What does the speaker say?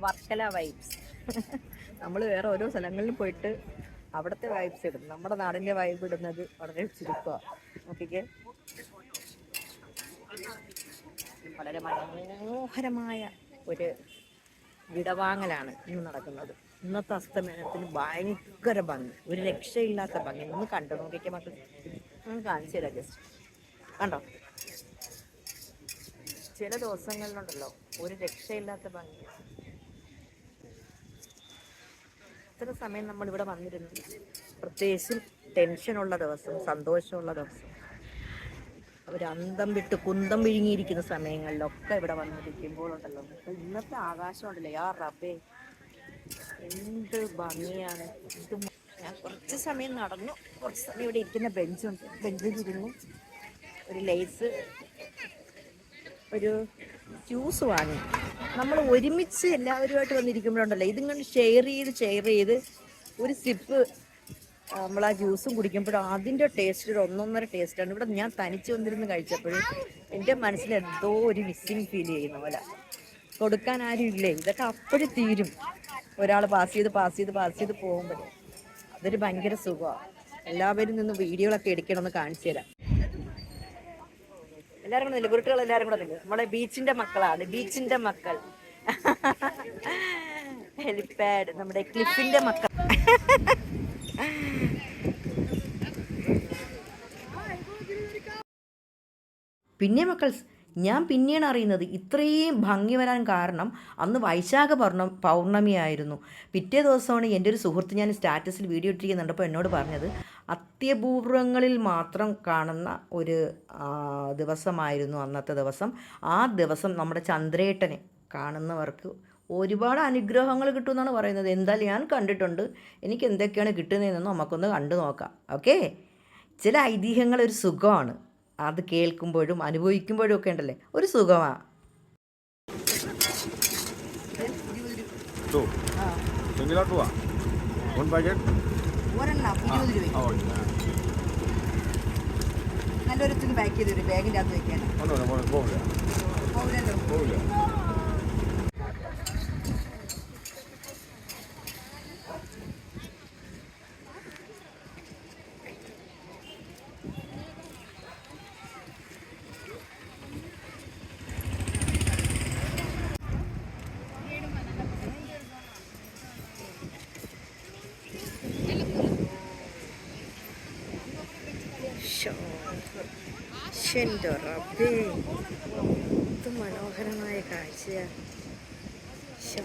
Varkala vibes. നമ്മൾ വേറെ ഓരോ സ്ഥലങ്ങളിലും പോയിട്ട് അവിടുത്തെ വൈബ്സ് ഇടും. നമ്മുടെ നാടിൻ്റെ വൈബ് ഇടുന്നത് വളരെ ചുരുക്കമാണ്. നോക്കിക്കേ, വളരെ മനോഹരമായ ഒരു വിടവാങ്ങലാണ് ഇന്ന് നടക്കുന്നത്. ഇന്നത്തെ അസ്തമയനത്തിന് ഭയങ്കര ഭംഗി, ഒരു രക്ഷയില്ലാത്ത ഭംഗി. ഒന്ന് കണ്ടു നോക്കിക്കേ മക്കൾ, ഒന്ന് കാണിച്ചു തരാം ജസ്റ്റ്. കണ്ടോ, ചില ദിവസങ്ങളിലുണ്ടല്ലോ ഒരു രക്ഷയില്ലാത്ത ഭംഗി. ഇത്ര സമയം നമ്മളിവിടെ വന്നിരുന്നു, പ്രത്യേകിച്ചും ടെൻഷനുള്ള ദിവസം, സന്തോഷമുള്ള ദിവസം, അവരന്തം വിട്ട് കുന്തം വിഴുങ്ങിയിരിക്കുന്ന സമയങ്ങളിലൊക്കെ ഇവിടെ വന്നിരിക്കുമ്പോഴുണ്ടല്ലോ, ഇന്നത്തെ ആകാശം ഉണ്ടല്ലോ, യാ റബ്ബേ, എന്ത് ഭംഗിയാണ്. ഞാൻ കുറച്ച് സമയം നടന്നു, കുറച്ച് സമയം ഇവിടെ ഇരിക്കുന്ന ബെഞ്ചുണ്ട്, ബെഞ്ചിൽ ഇരുന്നു ഒരു ലേസ്, ഒരു ജ്യൂസ് വാങ്ങി. നമ്മൾ ഒരുമിച്ച് എല്ലാവരുമായിട്ട് വന്നിരിക്കുമ്പോഴുണ്ടല്ലോ, ഇതും കൊണ്ട് ഷെയർ ചെയ്ത് ഒരു സിപ്പ് നമ്മൾ ആ ജ്യൂസും കുടിക്കുമ്പോഴും അതിൻ്റെ ടേസ്റ്റ് ഒരു ഒന്നൊന്നര ടേസ്റ്റാണ്. ഇവിടെ ഞാൻ തനിച്ച് വന്നിരുന്ന് കഴിച്ചപ്പോഴും എൻ്റെ മനസ്സിൽ എന്തോ ഒരു മിസ്സിങ് ഫീൽ ചെയ്യുന്ന പോലെ. കൊടുക്കാൻ ആരും ഇല്ലേ, ഇതൊക്കെ അപ്പോഴും തീരും. ഒരാൾ പാസ് ചെയ്ത് പോകുമ്പോൾ അതൊരു ഭയങ്കര സുഖമാണ്. എല്ലാവരും നിന്ന് വീഡിയോകളൊക്കെ എടുക്കണമെന്ന് കാണിച്ചു തരാം. എല്ലാവരും കൂടെ നില്ല, കുരുട്ടുകൾ എല്ലാവരും കൂടെ നില്ല. നമ്മളെ ബീച്ചിൻ്റെ മക്കളാണ്, ബീച്ചിൻ്റെ മക്കൾ. ഹെലിപ്പാഡ്, നമ്മുടെ ക്ലിഫിൻ്റെ മക്കൾ. പിന്നെ മക്കൾ, ഞാൻ പിന്നെയാണ് അറിയുന്നത് ഇത്രയും ഭംഗി വരാൻ കാരണം അന്ന് വൈശാഖ പൗർണമിയായിരുന്നു. പിറ്റേ ദിവസമാണ് എൻ്റെ ഒരു സുഹൃത്ത്, ഞാൻ സ്റ്റാറ്റസിൽ വീഡിയോ ഇട്ടിരിക്കുന്നുണ്ടപ്പോൾ എന്നോട് പറഞ്ഞത് അത്യപൂർവങ്ങളിൽ മാത്രം കാണുന്ന ഒരു ദിവസമായിരുന്നു അന്നത്തെ ദിവസം. ആ ദിവസം നമ്മുടെ ചന്ദ്രേട്ടനെ കാണുന്നവർക്ക് ഒരുപാട് അനുഗ്രഹങ്ങൾ കിട്ടുമെന്നാണ് പറയുന്നത്. എന്തായാലും ഞാൻ കണ്ടിട്ടുണ്ട്, എനിക്ക് എന്തൊക്കെയാണ് കിട്ടുന്നതെന്നൊന്നും നമുക്കൊന്ന് കണ്ടു നോക്കാം. ഓക്കെ, ചില ഐതിഹ്യങ്ങൾ ഒരു സുഖമാണ്, അത് കേൾക്കുമ്പോഴും അനുഭവിക്കുമ്പോഴും ഒക്കെ ഉണ്ടല്ലേ, ഒരു സുഖമാണ്. നല്ലൊരു ബാക്ക് ചെയ്ത് ബാഗിൻ്റെ അകത്ത് വെക്കാനാണ്. എൻ്റെ റബ്ബേ, ഇത് മനോഹരമായ കാഴ്ചയാണ്.